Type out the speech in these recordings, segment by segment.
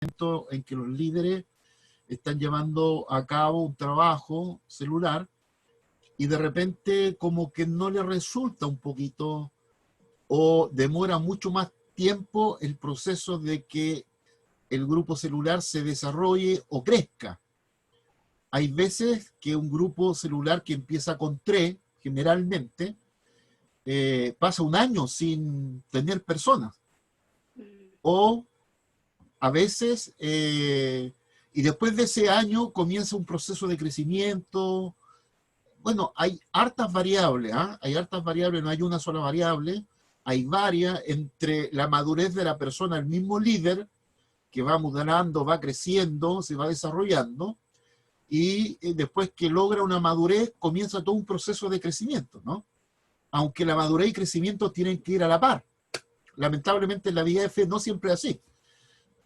momento en que los líderes están llevando a cabo un trabajo celular y de repente como que no le resulta un poquito o demora mucho más tiempo el proceso de que el grupo celular se desarrolle o crezca. Hay veces que un grupo celular que empieza con 3, generalmente, pasa un año sin tener personas. O a veces, y después de ese año comienza un proceso de crecimiento. Bueno, hay hartas variables, ¿eh? Hay hartas variables, no hay una sola variable, hay varias entre la madurez de la persona, el mismo líder, que va mudando, va creciendo, se va desarrollando, y después que logra una madurez, comienza todo un proceso de crecimiento, ¿no? Aunque la madurez y crecimiento tienen que ir a la par. Lamentablemente en la vida de fe no siempre es así.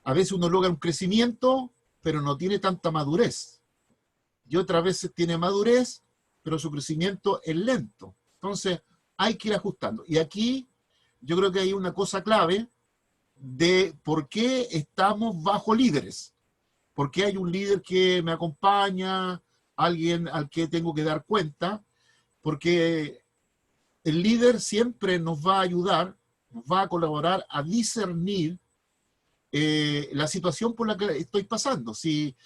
A veces uno logra un crecimiento, pero no tiene tanta madurez. Y otras veces tiene madurez, pero su crecimiento es lento. Entonces hay que ir ajustando. Y aquí yo creo que hay una cosa clave de por qué estamos bajo líderes. ¿Por qué hay un líder que me acompaña, alguien al que tengo que dar cuenta? Porque el líder siempre nos va a ayudar, nos va a colaborar a discernir la situación por la que estoy pasando. Si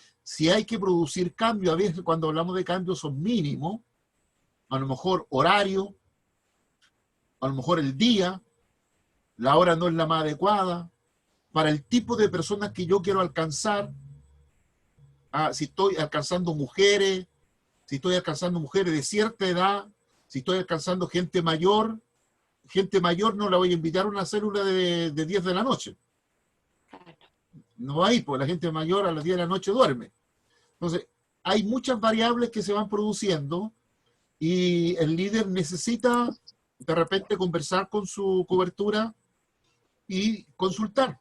hay que producir cambio, a veces cuando hablamos de cambios son mínimos, a lo mejor horario, a lo mejor el día, la hora no es la más adecuada, para el tipo de personas que yo quiero alcanzar, si estoy alcanzando mujeres de cierta edad, si estoy alcanzando gente mayor no la voy a invitar a una célula de 10 de la noche. No hay, porque la gente mayor a las 10 de la noche duerme. Entonces, hay muchas variables que se van produciendo y el líder necesita de repente conversar con su cobertura y consultar.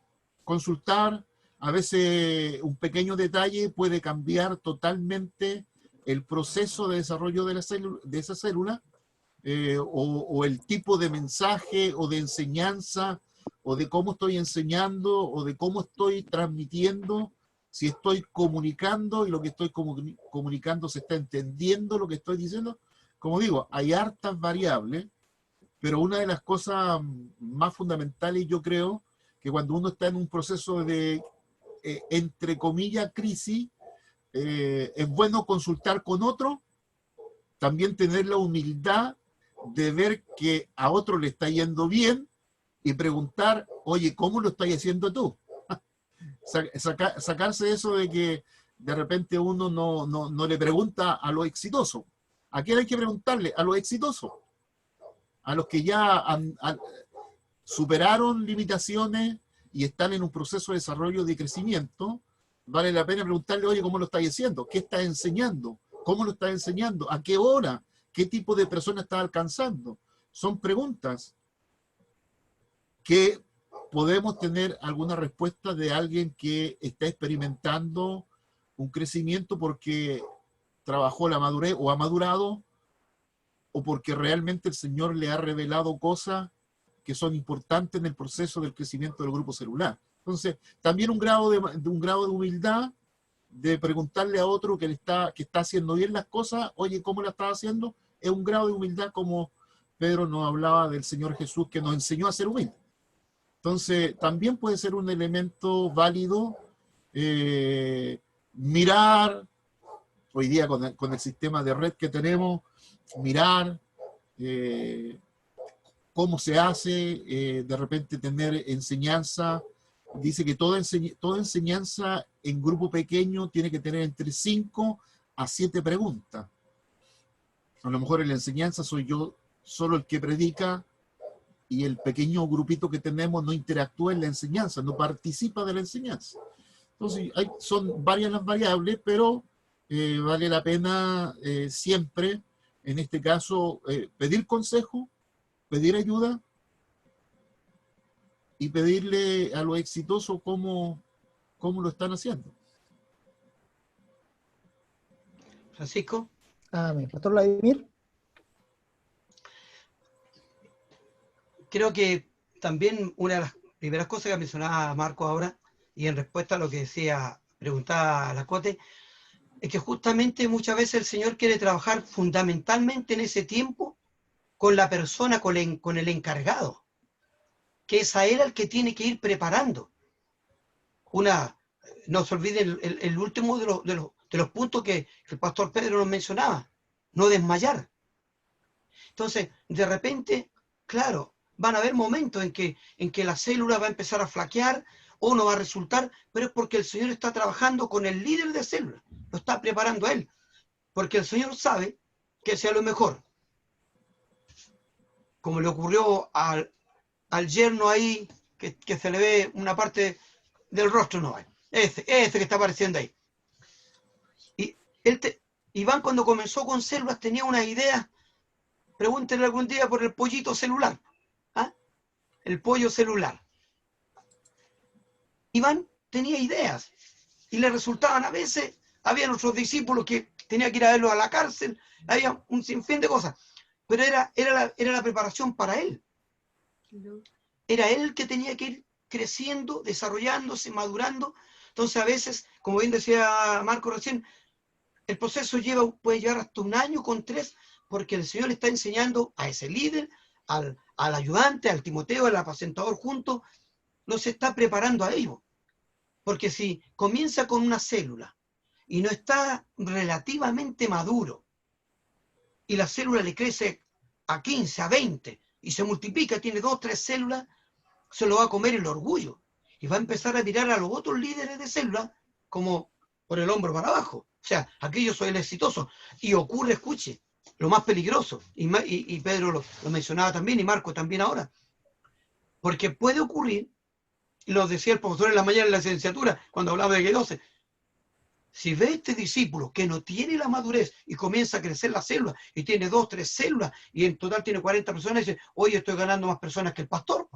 A veces un pequeño detalle puede cambiar totalmente el proceso de desarrollo de esa célula, o el tipo de mensaje o de enseñanza, o de cómo estoy enseñando, o de cómo estoy transmitiendo, si estoy comunicando y lo que estoy comunicando se está entendiendo lo que estoy diciendo. Como digo, hay hartas variables, pero una de las cosas más fundamentales, yo creo, que cuando uno está en un proceso de, entre comillas, crisis, es bueno consultar con otro, también tener la humildad de ver que a otro le está yendo bien y preguntar, oye, ¿cómo lo estás haciendo tú? Sacarse eso de que de repente uno no le pregunta a los exitosos. ¿A quién hay que preguntarle? A los exitosos. A los que ya superaron limitaciones y están en un proceso de desarrollo, de crecimiento. Vale la pena preguntarle, oye, ¿cómo lo estás haciendo? ¿Qué estás enseñando? ¿Cómo lo estás enseñando? ¿A qué hora? ¿Qué tipo de persona estás alcanzando? Son preguntas que podemos tener alguna respuesta de alguien que está experimentando un crecimiento porque trabajó la madurez o ha madurado, o porque realmente el Señor le ha revelado cosas que son importantes en el proceso del crecimiento del grupo celular. Entonces, también un grado de humildad, de preguntarle a otro que está haciendo bien las cosas, oye, ¿cómo la estás haciendo? Es un grado de humildad, como Pedro nos hablaba del Señor Jesús, que nos enseñó a ser humildes. Entonces, también puede ser un elemento válido mirar, hoy día con el sistema de red que tenemos, mirar cómo se hace, de repente tener enseñanza. Dice que toda enseñanza en grupo pequeño tiene que tener entre 5 a 7 preguntas. A lo mejor en la enseñanza soy yo solo el que predica y el pequeño grupito que tenemos no interactúa en la enseñanza, no participa de la enseñanza. Entonces, son varias las variables, pero vale la pena siempre, en este caso, pedir consejo, pedir ayuda y pedirle a los exitosos cómo lo están haciendo. Francisco. Pastor Vladimir. Creo que también una de las primeras cosas que mencionaba Marco ahora y en respuesta a lo que decía, preguntaba la Cote, es que justamente muchas veces el Señor quiere trabajar fundamentalmente en ese tiempo con la persona, con el encargado, que es a él al que tiene que ir preparando. No se olviden el último de los puntos que el pastor Pedro nos mencionaba, no desmayar. Entonces, de repente, claro, van a haber momentos en que la célula va a empezar a flaquear o no va a resultar, pero es porque el Señor está trabajando con el líder de célula, lo está preparando a él, porque el Señor sabe que sea lo mejor. Como le ocurrió al yerno ahí, que se le ve una parte del rostro, no, ese que está apareciendo ahí. Y Iván, cuando comenzó con células, tenía unas ideas. Pregúntenle algún día por el pollito celular. ¿Ah? El pollo celular. Iván tenía ideas y le resultaban a veces, había otros discípulos que tenía que ir a verlos a la cárcel, había un sinfín de cosas, pero era la preparación para él. Era él que tenía que ir creciendo, desarrollándose, madurando. Entonces a veces, como bien decía Marco recién, el proceso puede llevar hasta 1 año con 3, porque el Señor está enseñando a ese líder, al ayudante, al Timoteo, al apacentador juntos, los está preparando a ellos. Porque si comienza con una célula y no está relativamente maduro, y la célula le crece a 15, a 20, y se multiplica, tiene 2, 3 células, se lo va a comer el orgullo. Y va a empezar a mirar a los otros líderes de célula como por el hombro para abajo. O sea, aquí yo soy el exitoso. Y ocurre, escuche, lo más peligroso, y Pedro lo mencionaba también, y Marco también ahora, porque puede ocurrir, y lo decía el profesor en la mañana en la licenciatura, cuando hablaba de G12, si ve este discípulo que no tiene la madurez y comienza a crecer la célula, y tiene 2, 3 células, y en total tiene 40 personas, y dice, oye, estoy ganando más personas que el pastor.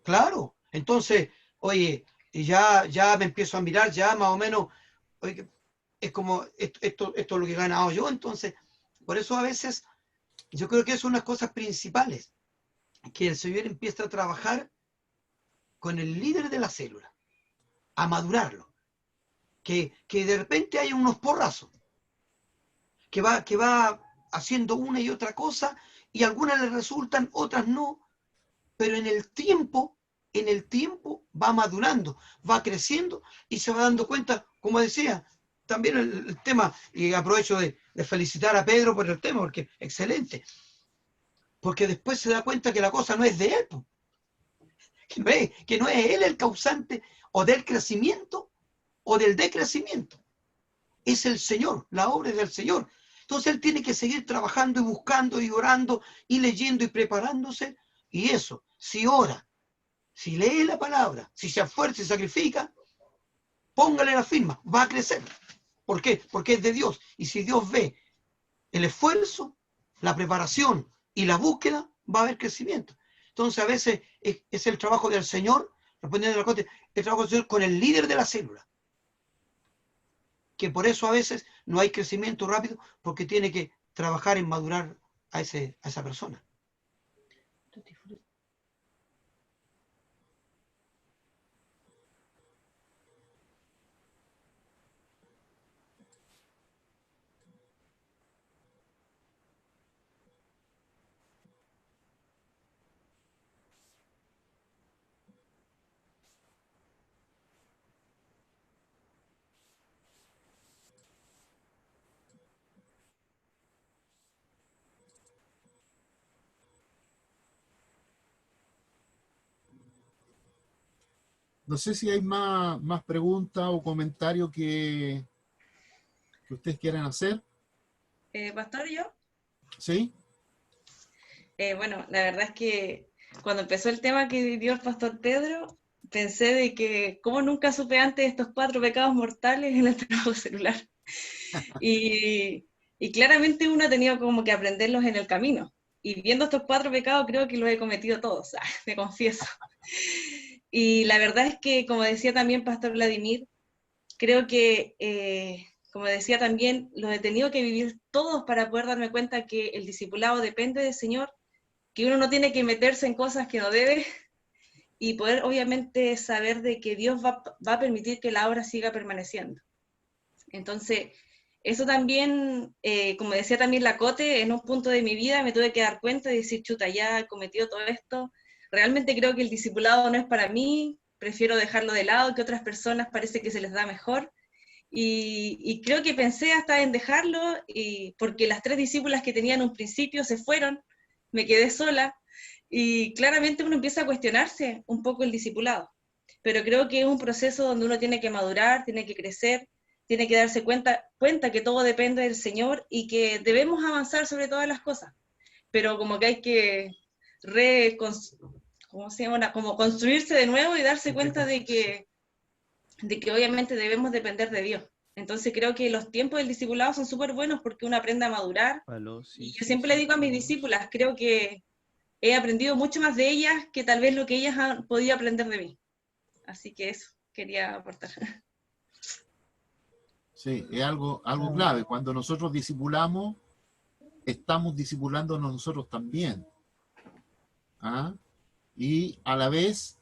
Claro, entonces, oye, y ya me empiezo a mirar, ya más o menos, oye, es como, esto es lo que he ganado yo, entonces, por eso a veces, yo creo que son unas cosas principales, que el Señor empieza a trabajar con el líder de la célula, a madurarlo, que de repente hay unos porrazos, que va haciendo una y otra cosa, y algunas le resultan, otras no, pero en el tiempo va madurando, va creciendo y se va dando cuenta, como decía, también el tema, y aprovecho de felicitar a Pedro por el tema, porque excelente, porque después se da cuenta que la cosa no es de él, que no es él el causante o del crecimiento o del decrecimiento, es el Señor, la obra es del Señor. Entonces él tiene que seguir trabajando y buscando y orando y leyendo y preparándose, y eso, si ora, si lee la palabra, si se esfuerza y sacrifica, póngale la firma, va a crecer. ¿Por qué? Porque es de Dios. Y si Dios ve el esfuerzo, la preparación y la búsqueda, va a haber crecimiento. Entonces a veces es el trabajo del Señor, respondiendo a la cosa, el trabajo del Señor con el líder de la célula. Que por eso a veces no hay crecimiento rápido, porque tiene que trabajar en madurar a esa persona. No sé si hay más preguntas o comentarios que ustedes quieran hacer. Pastor, yo. ¿Sí? Bueno, la verdad es que cuando empezó el tema que dio el pastor Pedro, pensé de que cómo nunca supe antes estos 4 pecados mortales en el trabajo celular. Y claramente uno ha tenido como que aprenderlos en el camino. Y viendo estos 4 pecados creo que los he cometido todos, me confieso. Y la verdad es que, como decía también Pastor Vladimir, creo que, como decía también, los he tenido que vivir todos para poder darme cuenta que el discipulado depende del Señor, que uno no tiene que meterse en cosas que no debe, y poder obviamente saber de que Dios va a permitir que la obra siga permaneciendo. Entonces, eso también, como decía también la Cote, en un punto de mi vida me tuve que dar cuenta y decir, chuta, ya he cometido todo esto, realmente creo que el discipulado no es para mí, prefiero dejarlo de lado, que otras personas parece que se les da mejor, y creo que pensé hasta en dejarlo, porque las 3 discípulas que tenía en un principio se fueron, me quedé sola, y claramente uno empieza a cuestionarse un poco el discipulado, pero creo que es un proceso donde uno tiene que madurar, tiene que crecer, tiene que darse cuenta que todo depende del Señor y que debemos avanzar sobre todas las cosas, pero como que hay que ¿cómo se llama? Como construirse de nuevo y darse cuenta de que obviamente debemos depender de Dios. Entonces creo que los tiempos del discipulado son súper buenos porque uno aprende a madurar. Y yo siempre le digo a mis discípulas, creo que he aprendido mucho más de ellas que tal vez lo que ellas han podido aprender de mí. Así que eso quería aportar. Sí, es algo clave. Cuando nosotros discipulamos, estamos discipulándonos nosotros también. ¿Ah? Y a la vez,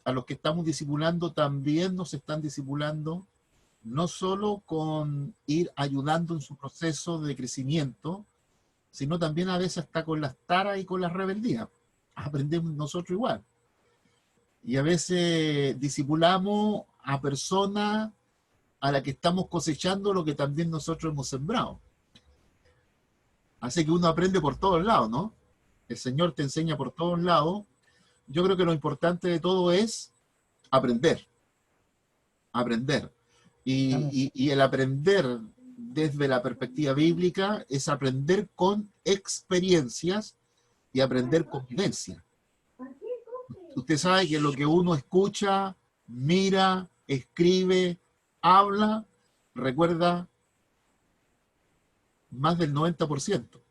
a los que estamos discipulando también nos están discipulando, no solo con ir ayudando en su proceso de crecimiento, sino también a veces hasta con las taras y con las rebeldías. Aprendemos nosotros igual. Y a veces discipulamos a personas a las que estamos cosechando lo que también nosotros hemos sembrado. Así que uno aprende por todos lados, ¿no? El Señor te enseña por todos lados. Yo creo que lo importante de todo es aprender. Aprender. Y el aprender desde la perspectiva bíblica es aprender con experiencias y aprender con vivencia. Usted sabe que lo que uno escucha, mira, escribe, habla, recuerda más del 90%.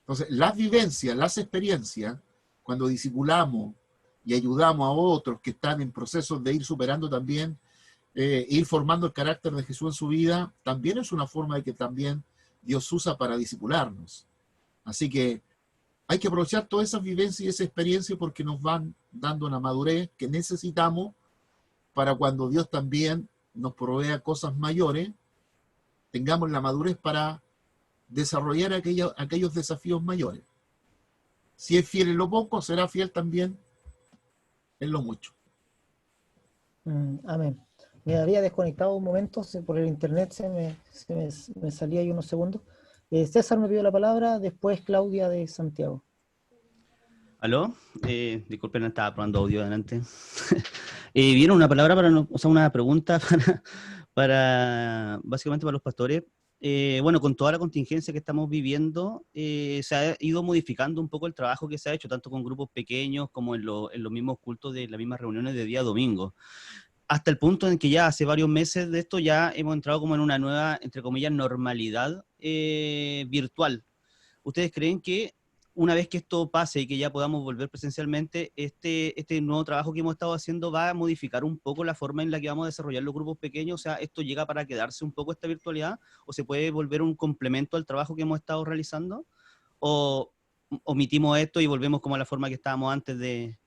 Entonces, las vivencias, las experiencias, cuando discipulamos y ayudamos a otros que están en procesos de ir superando también, ir formando el carácter de Jesús en su vida, también es una forma de que también Dios usa para discipularnos. Así que hay que aprovechar todas esas vivencias y esa experiencia porque nos van dando una madurez que necesitamos para cuando Dios también nos provea cosas mayores, tengamos la madurez para desarrollar aquellos desafíos mayores. Si es fiel en lo poco, será fiel también en lo mucho. Amén. Me había desconectado un momento por el internet, me salía ahí unos segundos. César me pidió la palabra, después Claudia de Santiago. ¿Aló? Disculpen, estaba probando audio adelante. ¿Vieron una palabra una pregunta básicamente para los pastores? Bueno, con toda la contingencia que estamos viviendo, se ha ido modificando un poco el trabajo que se ha hecho, tanto con grupos pequeños como en los mismos cultos de las mismas reuniones de día domingo. Hasta el punto en que ya hace varios meses de esto ya hemos entrado como en una nueva, entre comillas, normalidad virtual. ¿Ustedes creen que una vez que esto pase y que ya podamos volver presencialmente, este nuevo trabajo que hemos estado haciendo va a modificar un poco la forma en la que vamos a desarrollar los grupos pequeños? O sea, ¿esto llega para quedarse un poco esta virtualidad? ¿O se puede volver un complemento al trabajo que hemos estado realizando? ¿O omitimos esto y volvemos como a la forma que estábamos antes de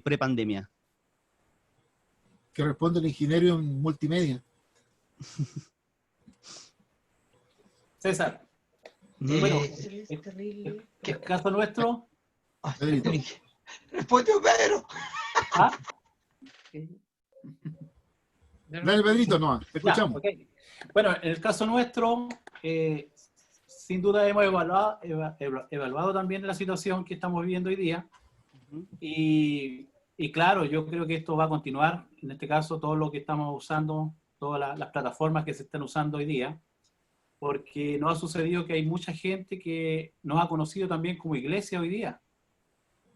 pre-pandemia? Que responde el ingeniero en multimedia. César. Bueno, el caso nuestro. Pedrito. Respondió Pedro. ¿Ah? Dale, Pedrito, no, te escuchamos. Ya, okay. Bueno, en el caso nuestro, sin duda hemos evaluado también la situación que estamos viviendo hoy día. Y claro, yo creo que esto va a continuar. En este caso, todo lo que estamos usando, todas las plataformas que se están usando hoy día, porque nos ha sucedido que hay mucha gente que nos ha conocido también como iglesia hoy día.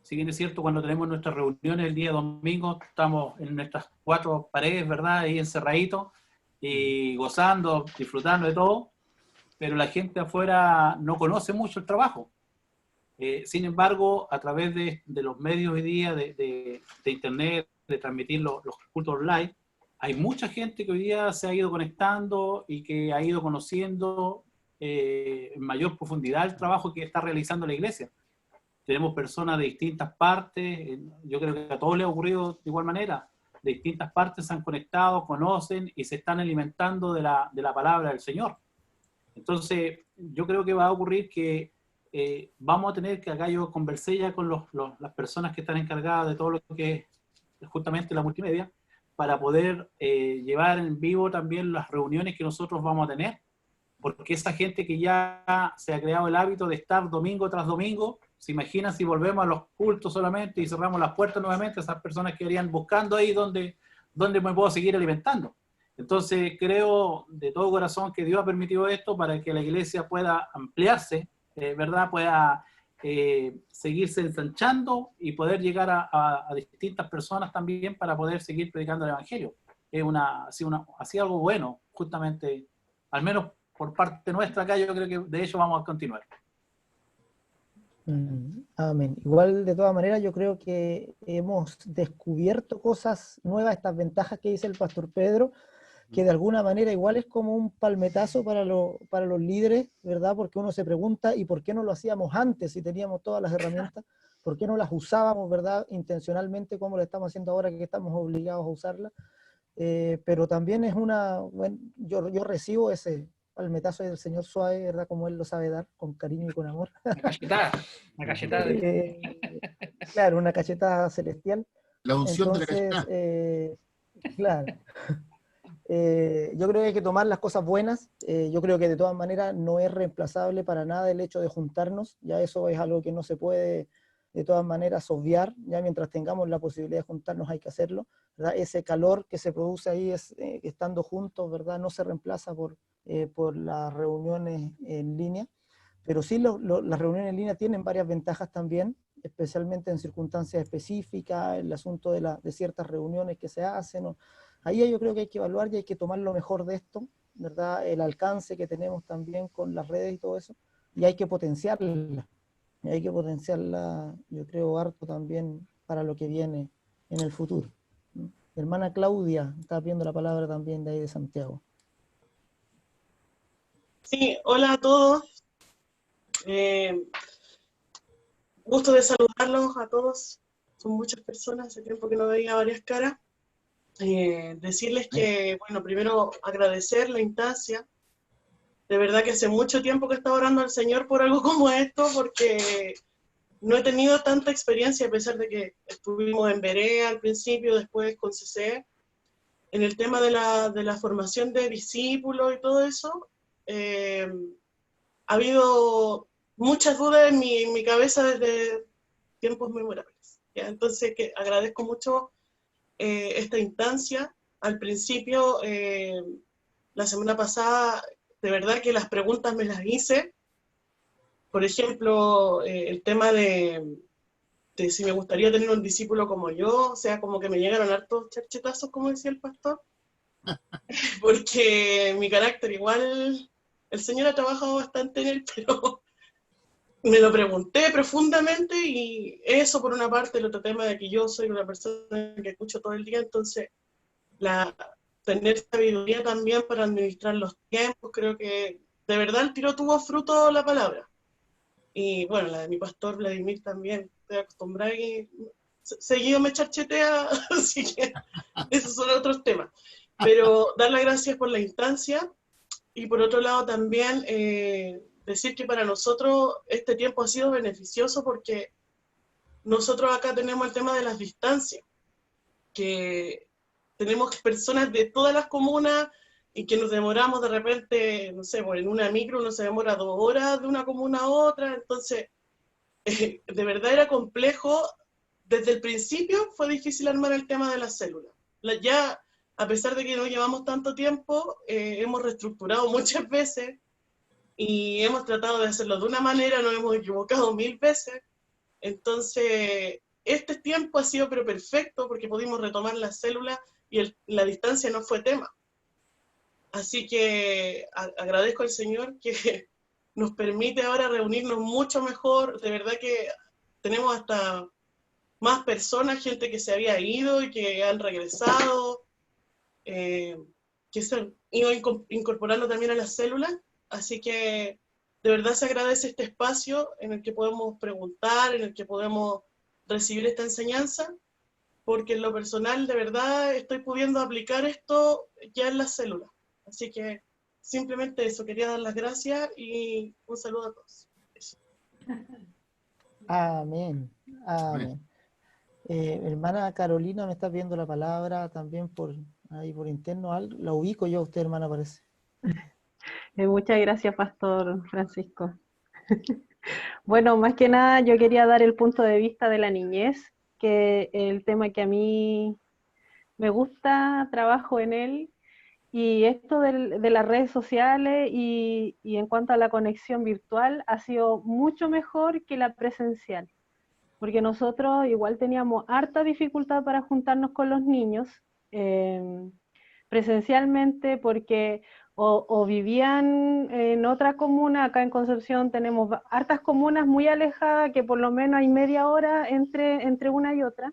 Si bien es cierto, cuando tenemos nuestras reuniones el día domingo, estamos en nuestras 4 paredes, ¿verdad? Ahí encerraditos, y gozando, disfrutando de todo, pero la gente afuera no conoce mucho el trabajo. Sin embargo, a través de los medios hoy día, de internet, de transmitir los cultos online, hay mucha gente que hoy día se ha ido conectando y que ha ido conociendo en mayor profundidad el trabajo que está realizando la iglesia. tenemos personas de distintas partes, yo creo que a todos les ha ocurrido de igual manera, de distintas partes se han conectado, conocen y se están alimentando de la palabra del Señor. Entonces, yo creo que va a ocurrir que vamos a tener que, acá yo conversé ya con las personas que están encargadas de todo lo que es justamente la multimedia, para poder llevar en vivo también las reuniones que nosotros vamos a tener, porque esa gente que ya se ha creado el hábito de estar domingo tras domingo, se imagina si volvemos a los cultos solamente y cerramos las puertas nuevamente, esas personas quedarían buscando ahí donde me puedo seguir alimentando. Entonces creo de todo corazón que Dios ha permitido esto para que la iglesia pueda ampliarse, ¿verdad? Pueda seguirse ensanchando y poder llegar a distintas personas también para poder seguir predicando el Evangelio. Es así algo bueno, justamente, al menos por parte nuestra acá, yo creo que de hecho vamos a continuar. Amén. Igual, de todas maneras, yo creo que hemos descubierto cosas nuevas, estas ventajas que dice el pastor Pedro, que de alguna manera igual es como un palmetazo para los líderes, ¿verdad? Porque uno se pregunta, ¿y por qué no lo hacíamos antes si teníamos todas las herramientas? ¿Por qué no las usábamos, ¿verdad? Intencionalmente, como lo estamos haciendo ahora que estamos obligados a usarlas. Pero también es bueno, yo recibo ese palmetazo del Señor suave, ¿verdad? Como Él lo sabe dar, con cariño y con amor. Una cachetada. Claro, una cachetada celestial. La unción Entonces, de la cachetada. claro. Yo creo que hay que tomar las cosas buenas. Yo creo que de todas maneras no es reemplazable para nada el hecho de juntarnos. Ya eso es algo que no se puede de todas maneras obviar. Ya mientras tengamos la posibilidad de juntarnos hay que hacerlo, ¿verdad? Ese calor que se produce ahí estando juntos, ¿verdad? No se reemplaza por las reuniones en línea. Pero sí las reuniones en línea tienen varias ventajas también, especialmente en circunstancias específicas, el asunto de ciertas reuniones que se hacen. Ahí yo creo que hay que evaluar y hay que tomar lo mejor de esto, ¿verdad? El alcance que tenemos también con las redes y todo eso, y hay que potenciarla. Y hay que potenciarla, yo creo, harto también para lo que viene en el futuro. Mi hermana Claudia está pidiendo la palabra también de ahí de Santiago. Sí, hola a todos. Gusto de saludarlos a todos. Son muchas personas, hace tiempo que no veía varias caras. Decirles que, bueno, primero agradecer la instancia. De verdad que hace mucho tiempo que estaba orando al Señor por algo como esto, porque no he tenido tanta experiencia, a pesar de que estuvimos en Berea al principio, después con CCE, en el tema de la formación de discípulos y todo eso. Ha habido muchas dudas en mi cabeza desde tiempos memorables, ¿ya? Entonces agradezco mucho esta instancia. Al principio, la semana pasada, de verdad que las preguntas me las hice. Por ejemplo, el tema de si me gustaría tener un discípulo como yo, o sea, como que me llegaron hartos charchetazos, como decía el pastor, porque mi carácter igual, el Señor ha trabajado bastante en él, pero me lo pregunté profundamente, y eso por una parte. El otro tema de que yo soy una persona que escucho todo el día, entonces tener sabiduría también para administrar los tiempos, creo que de verdad el tiro tuvo fruto la palabra. Y bueno, la de mi pastor Vladimir también, estoy acostumbrada y seguido me charchetea, así que esos son otros temas. Pero dar las gracias por la instancia, y por otro lado también decir que para nosotros este tiempo ha sido beneficioso, porque nosotros acá tenemos el tema de las distancias, que tenemos personas de todas las comunas y que nos demoramos de repente, no sé, en una micro uno se demora 2 horas de una comuna a otra. Entonces, de verdad era complejo. Desde el principio fue difícil armar el tema de las células. Ya, a pesar de que no llevamos tanto tiempo, hemos reestructurado muchas veces y hemos tratado de hacerlo de una manera, nos hemos equivocado 1000 veces. Entonces, este tiempo ha sido pero perfecto, porque pudimos retomar las células y la distancia no fue tema. Así que agradezco al Señor que nos permite ahora reunirnos mucho mejor. De verdad que tenemos hasta más personas, gente que se había ido y que han regresado, que se han ido incorporando también a las células. Así que de verdad se agradece este espacio en el que podemos preguntar, en el que podemos recibir esta enseñanza, porque en lo personal de verdad estoy pudiendo aplicar esto ya en las células. Así que simplemente eso, quería dar las gracias y un saludo a todos. Eso. Amén. Amén. Hermana Carolina, me está pidiendo la palabra también por ahí por interno. La ubico yo a usted, hermana, parece. Muchas gracias, Pastor Francisco. Bueno, más que nada yo quería dar el punto de vista de la niñez, que el tema que a mí me gusta, trabajo en él, y esto de las redes sociales y en cuanto a la conexión virtual ha sido mucho mejor que la presencial, porque nosotros igual teníamos harta dificultad para juntarnos con los niños presencialmente, porque o vivían en otra comuna. Acá en Concepción tenemos hartas comunas muy alejadas, que por lo menos hay media hora entre una y otra.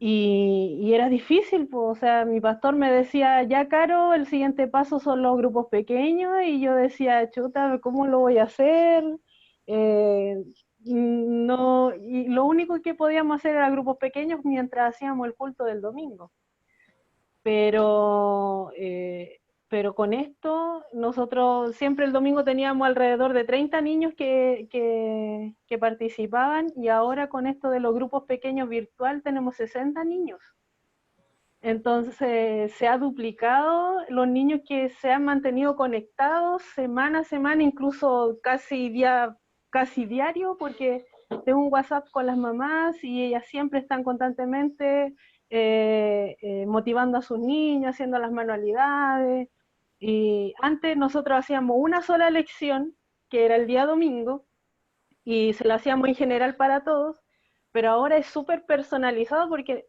Y era difícil, pues, o sea, mi pastor me decía, ya Caro, el siguiente paso son los grupos pequeños, y yo decía, chuta, ¿cómo lo voy a hacer? No, y lo único que podíamos hacer era grupos pequeños mientras hacíamos el culto del domingo. Pero con esto, nosotros siempre el domingo teníamos alrededor de 30 niños que participaban, y ahora con esto de los grupos pequeños virtual tenemos 60 niños. Entonces se ha duplicado los niños que se han mantenido conectados semana a semana, incluso casi diario, porque tengo un WhatsApp con las mamás y ellas siempre están constantemente motivando a sus niños, haciendo las manualidades. Y antes nosotros hacíamos una sola lección, que era el día domingo, y se la hacíamos en general para todos, pero ahora es súper personalizado, porque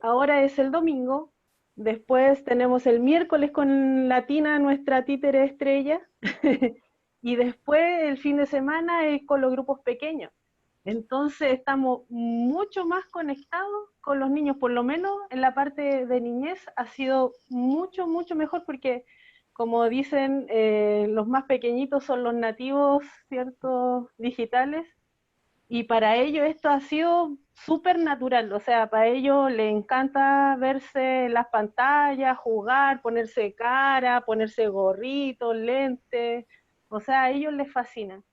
ahora es el domingo, después tenemos el miércoles con Latina, nuestra títere estrella, y después el fin de semana es con los grupos pequeños. Entonces estamos mucho más conectados con los niños, por lo menos en la parte de niñez ha sido mucho, mucho mejor, porque como dicen, los más pequeñitos son los nativos, ¿cierto?, digitales, y para ellos esto ha sido súper natural. O sea, para ellos les encanta verse en las pantallas, jugar, ponerse cara, ponerse gorritos, lentes, o sea, a ellos les fascina.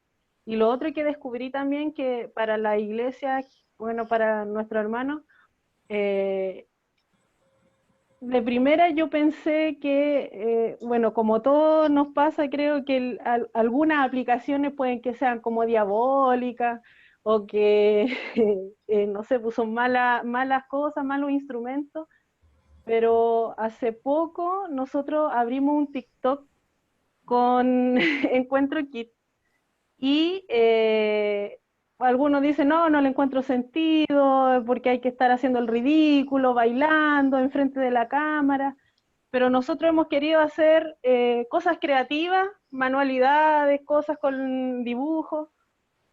Y lo otro que descubrí también, que para la iglesia, bueno, para nuestro hermano, de primera yo pensé que, bueno, como todo nos pasa, creo que algunas aplicaciones pueden que sean como diabólicas, o que, no sé, pues son malas cosas, malos instrumentos, pero hace poco nosotros abrimos un TikTok con Encuentro Kit, y algunos dicen, no, no le encuentro sentido, porque hay que estar haciendo el ridículo, bailando enfrente de la cámara, pero nosotros hemos querido hacer cosas creativas, manualidades, cosas con dibujos,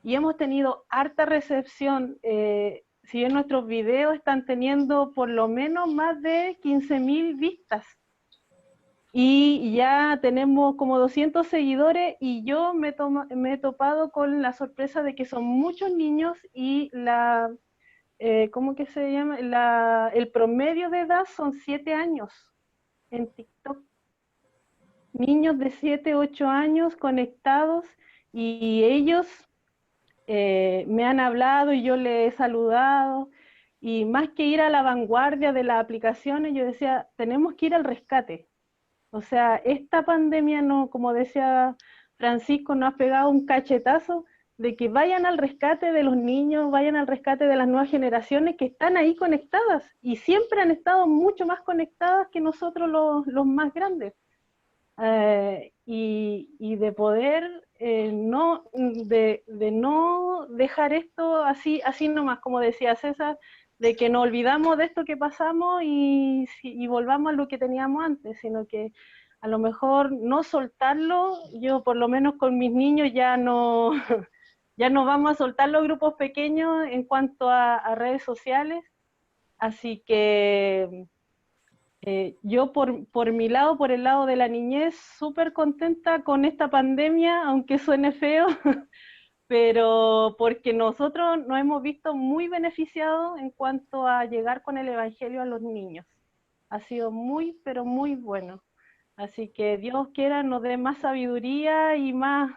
y hemos tenido harta recepción. Si bien nuestros videos están teniendo por lo menos más de 15.000 vistas, y ya tenemos como 200 seguidores, y yo me he topado con la sorpresa de que son muchos niños, y ¿cómo que se llama? El promedio de edad son 7 años en TikTok. Niños de 7, 8 años conectados, y ellos me han hablado y yo les he saludado, y más que ir a la vanguardia de las aplicaciones, yo decía, tenemos que ir al rescate. O sea, esta pandemia, no, como decía Francisco, nos ha pegado un cachetazo de que vayan al rescate de los niños, vayan al rescate de las nuevas generaciones que están ahí conectadas, y siempre han estado mucho más conectadas que nosotros los más grandes. Y de poder de no dejar esto así nomás, como decía César, de que no olvidamos de esto que pasamos y volvamos a lo que teníamos antes, sino que a lo mejor no soltarlo. Yo por lo menos con mis niños ya no, ya no vamos a soltar los grupos pequeños en cuanto a redes sociales, así que Yo por mi lado, por el lado de la niñez, súper contenta con esta pandemia, aunque suene feo, pero porque nosotros nos hemos visto muy beneficiados en cuanto a llegar con el Evangelio a los niños. Ha sido muy, pero muy bueno. Así que Dios quiera nos dé más sabiduría y más,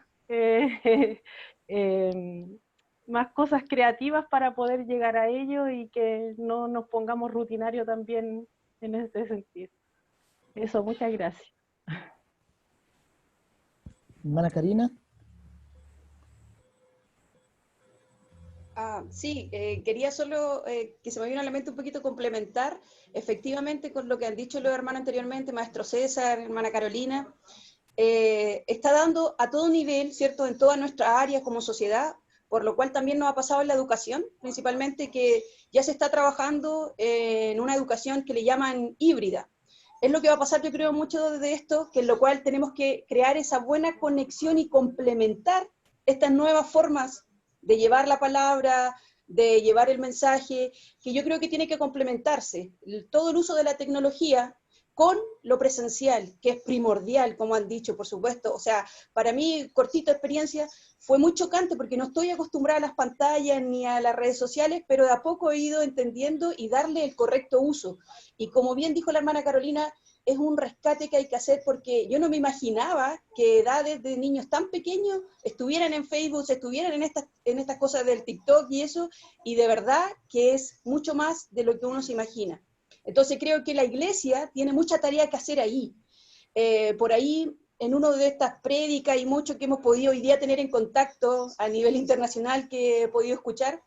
más cosas creativas para poder llegar a ello y que no nos pongamos rutinarios también en este sentido. Eso, muchas gracias. Hermana Karina. Sí, quería solo que se me vino a la mente un poquito complementar efectivamente con lo que han dicho los hermanos anteriormente, maestro César, hermana Carolina. Está dando a todo nivel, ¿cierto?, en todas nuestras áreas como sociedad, por lo cual también nos ha pasado en la educación, principalmente que ya se está trabajando en una educación que le llaman híbrida. Es lo que va a pasar, yo creo, mucho de esto, que en lo cual tenemos que crear esa buena conexión y complementar estas nuevas formas de llevar la palabra, de llevar el mensaje, que yo creo que tiene que complementarse. Todo el uso de la tecnología con lo presencial, que es primordial, como han dicho, por supuesto. O sea, para mí, cortita experiencia, fue muy chocante porque no estoy acostumbrada a las pantallas ni a las redes sociales, pero de a poco he ido entendiendo y darle el correcto uso. Y como bien dijo la hermana Carolina, es un rescate que hay que hacer porque yo no me imaginaba que edades de niños tan pequeños estuvieran en Facebook, estuvieran en estas cosas del TikTok y eso, y de verdad que es mucho más de lo que uno se imagina. Entonces creo que la iglesia tiene mucha tarea que hacer ahí. Por ahí, en una de estas prédicas y mucho que hemos podido hoy día tener en contacto a nivel internacional que he podido escuchar,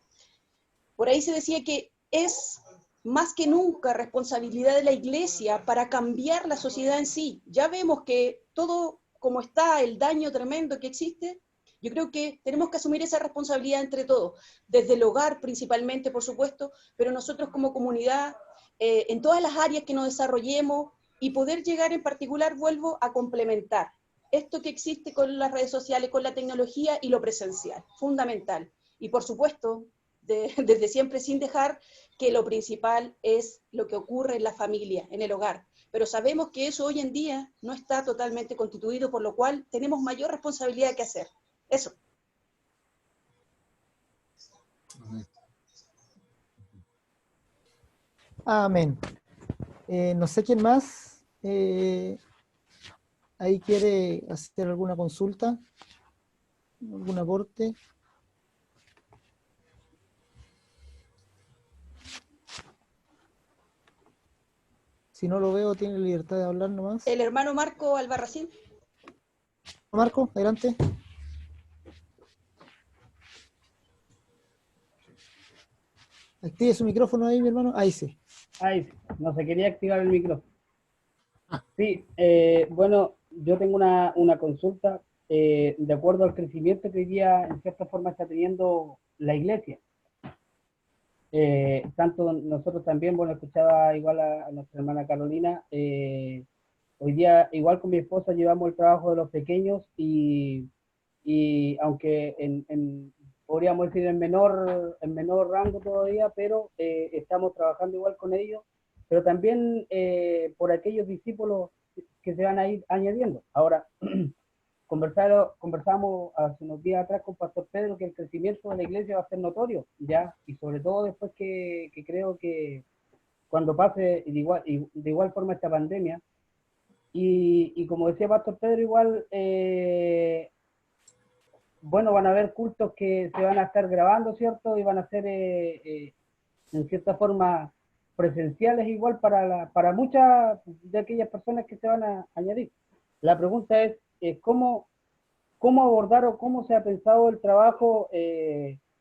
por ahí se decía que es más que nunca responsabilidad de la iglesia para cambiar la sociedad en sí. Ya vemos que todo como está, el daño tremendo que existe, yo creo que tenemos que asumir esa responsabilidad entre todos, desde el hogar principalmente, por supuesto, pero nosotros como comunidad, en todas las áreas que nos desarrollemos y poder llegar en particular, vuelvo a complementar esto que existe con las redes sociales, con la tecnología y lo presencial, fundamental. Y por supuesto, desde siempre sin dejar que lo principal es lo que ocurre en la familia, en el hogar. Pero sabemos que eso hoy en día no está totalmente constituido, por lo cual tenemos mayor responsabilidad que hacer. Eso. Amén. No sé quién más ahí quiere hacer alguna consulta, algún aporte. Si no lo veo, tiene libertad de hablar nomás. El hermano Marco Albarracín. Marco, adelante. Active su micrófono ahí, mi hermano. Ahí sí. Ahí sí, no se quería activar el micrófono. Sí, bueno, yo tengo una consulta de acuerdo al crecimiento que hoy día en cierta forma está teniendo la iglesia. Tanto nosotros también, bueno, escuchaba igual a nuestra hermana Carolina, hoy día igual con mi esposa llevamos el trabajo de los pequeños y aunque podríamos decir en menor rango todavía, pero estamos trabajando igual con ellos, pero también por aquellos discípulos que se van a ir añadiendo. Ahora, conversamos hace unos días atrás con Pastor Pedro que el crecimiento de la iglesia va a ser notorio, ya, y sobre todo después que creo que cuando pase de igual forma esta pandemia, y como decía Pastor Pedro, igual, bueno, van a haber cultos que se van a estar grabando, ¿cierto? Y van a ser, en cierta forma, presenciales igual para muchas de aquellas personas que se van a añadir. La pregunta es, ¿cómo abordar o cómo se ha pensado el trabajo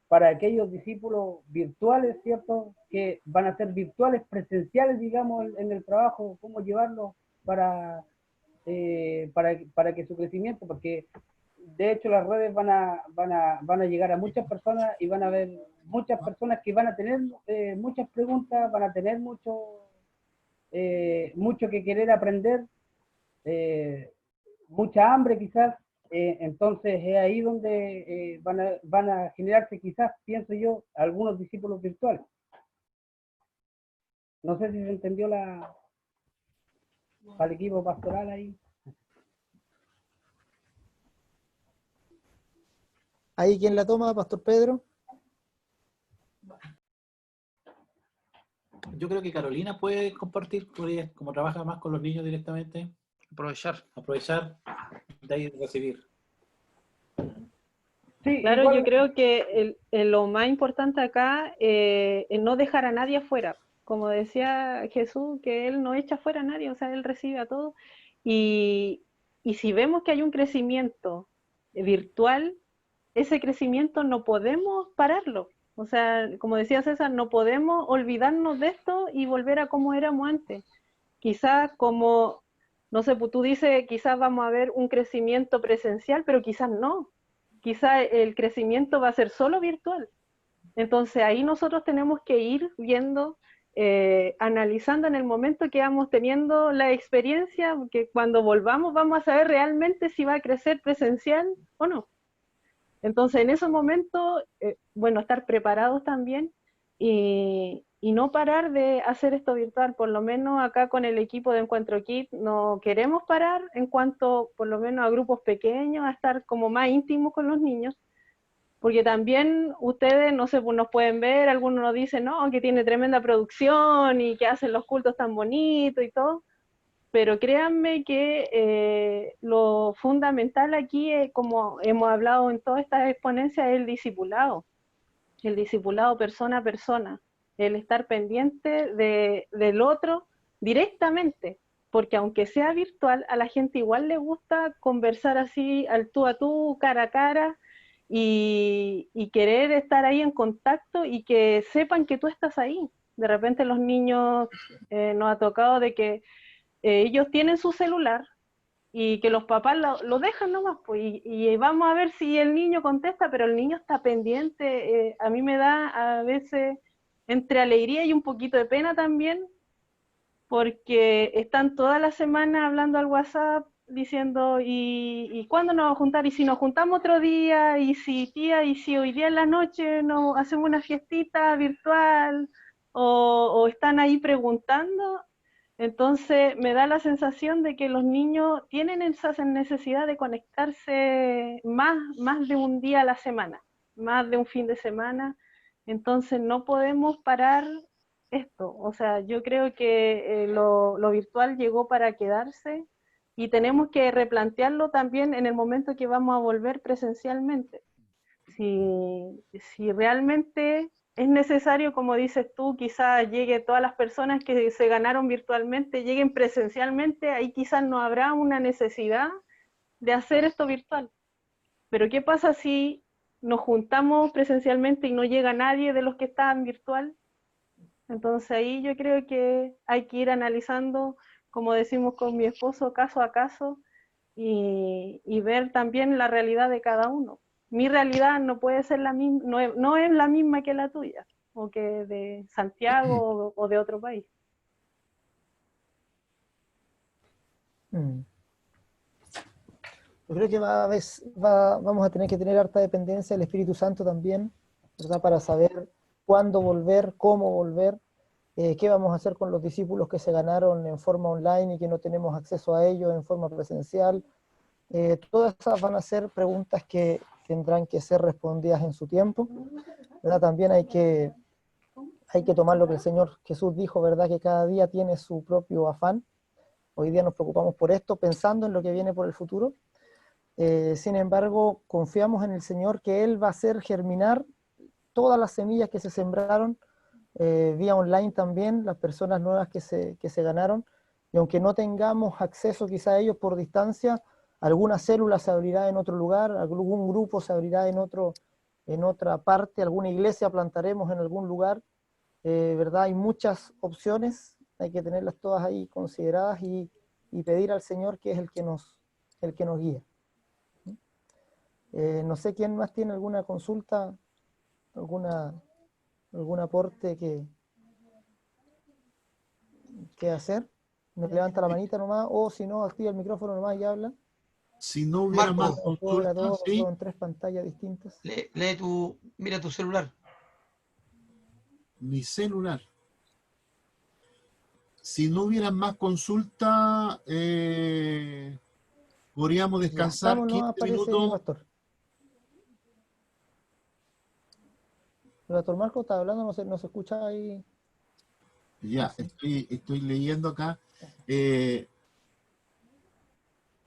para aquellos discípulos virtuales, ¿cierto? Que van a ser virtuales, presenciales, digamos, en el trabajo, cómo llevarlo para que su crecimiento, porque de hecho las redes van a llegar a muchas personas y van a haber muchas personas que van a tener muchas preguntas, van a tener mucho que querer aprender, mucha hambre quizás, entonces es ahí donde van a generarse quizás, pienso yo, algunos discípulos virtuales. No sé si se entendió la... para el equipo pastoral ahí. ¿Ahí quién la toma, Pastor Pedro? Yo creo que Carolina puede compartir, porque como trabaja más con los niños directamente, aprovechar de ahí recibir. Sí, Claro, igual, yo creo que lo más importante acá es no dejar a nadie afuera. Como decía Jesús, que Él no echa afuera a nadie, o sea, Él recibe a todos. Y, y si vemos que hay un crecimiento virtual, ese crecimiento no podemos pararlo. O sea, como decía César, no podemos olvidarnos de esto y volver a como éramos antes. Quizás como, no sé, pues tú dices, quizás vamos a ver un crecimiento presencial, pero quizás no. Quizás el crecimiento va a ser solo virtual. Entonces ahí nosotros tenemos que ir viendo, analizando en el momento que vamos teniendo la experiencia, porque cuando volvamos vamos a saber realmente si va a crecer presencial o no. Entonces, en esos momentos, bueno, estar preparados también y no parar de hacer esto virtual. Por lo menos acá con el equipo de Encuentro Kit no queremos parar en cuanto, por lo menos a grupos pequeños, a estar como más íntimos con los niños, porque también ustedes, no sé, pues nos pueden ver, algunos nos dicen, no, que tiene tremenda producción y que hacen los cultos tan bonitos y todo. Pero créanme que lo fundamental aquí, como hemos hablado en todas estas exponencias, es el discipulado persona a persona, el estar pendiente del otro directamente, porque aunque sea virtual, a la gente igual le gusta conversar así al tú a tú, cara a cara, y querer estar ahí en contacto y que sepan que tú estás ahí. De repente los niños nos ha tocado de que ellos tienen su celular y que los papás lo dejan nomás, pues, y vamos a ver si el niño contesta, pero el niño está pendiente. A mí me da a veces entre alegría y un poquito de pena también, porque están toda la semana hablando al WhatsApp diciendo, ¿y cuándo nos vamos a juntar? ¿Y si nos juntamos otro día? ¿Y si, tía, y si hoy día en la noche nos hacemos una fiestita virtual? O están ahí preguntando. Entonces me da la sensación de que los niños tienen esa necesidad de conectarse más de un día a la semana, más de un fin de semana. Entonces no podemos parar esto. O sea, yo creo que lo virtual llegó para quedarse y tenemos que replantearlo también en el momento que vamos a volver presencialmente. Si realmente es necesario, como dices tú, quizás llegue todas las personas que se ganaron virtualmente, lleguen presencialmente, ahí quizás no habrá una necesidad de hacer esto virtual. Pero ¿qué pasa si nos juntamos presencialmente y no llega nadie de los que estaban virtual? Entonces ahí yo creo que hay que ir analizando, como decimos con mi esposo, caso a caso y ver también la realidad de cada uno. Mi realidad no puede ser la misma, no es la misma que la tuya, o que de Santiago o de otro país. Mm. Yo creo que vamos a tener que tener harta dependencia del Espíritu Santo también, ¿verdad? Para saber cuándo volver, cómo volver, qué vamos a hacer con los discípulos que se ganaron en forma online y que no tenemos acceso a ellos en forma presencial. Todas esas van a ser preguntas que tendrán que ser respondidas en su tiempo, ¿verdad? También hay que tomar lo que el Señor Jesús dijo, ¿verdad? Que cada día tiene su propio afán. Hoy día nos preocupamos por esto, pensando en lo que viene por el futuro. Sin embargo, confiamos en el Señor que Él va a hacer germinar todas las semillas que se sembraron vía online también, las personas nuevas que se ganaron, y aunque no tengamos acceso quizá a ellos por distancia, alguna célula se abrirá en otro lugar, algún grupo se abrirá en otra parte, alguna iglesia plantaremos en algún lugar, ¿verdad? Hay muchas opciones, hay que tenerlas todas ahí consideradas y pedir al Señor que es el que nos guía. No sé quién más tiene alguna consulta, algún aporte que hacer. Me levanta la manita nomás, o si no, activa el micrófono nomás y habla. Si no hubiera Marco, más consultas, sí. En 3 pantallas distintas. Mira tu celular. Mi celular. si no hubiera más consulta, podríamos Ya descansar estamos, no 15 aparece minutos. Pastor. El Pastor Marco está hablando, no se escucha ahí. Ya, Sí. estoy leyendo acá.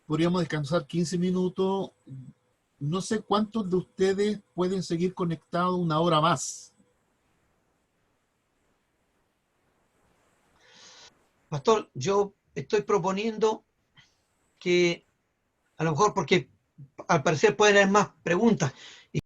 Podríamos descansar 15 minutos. No sé cuántos de ustedes pueden seguir conectados una hora más. Pastor, yo estoy proponiendo que, a lo mejor porque al parecer pueden haber más preguntas,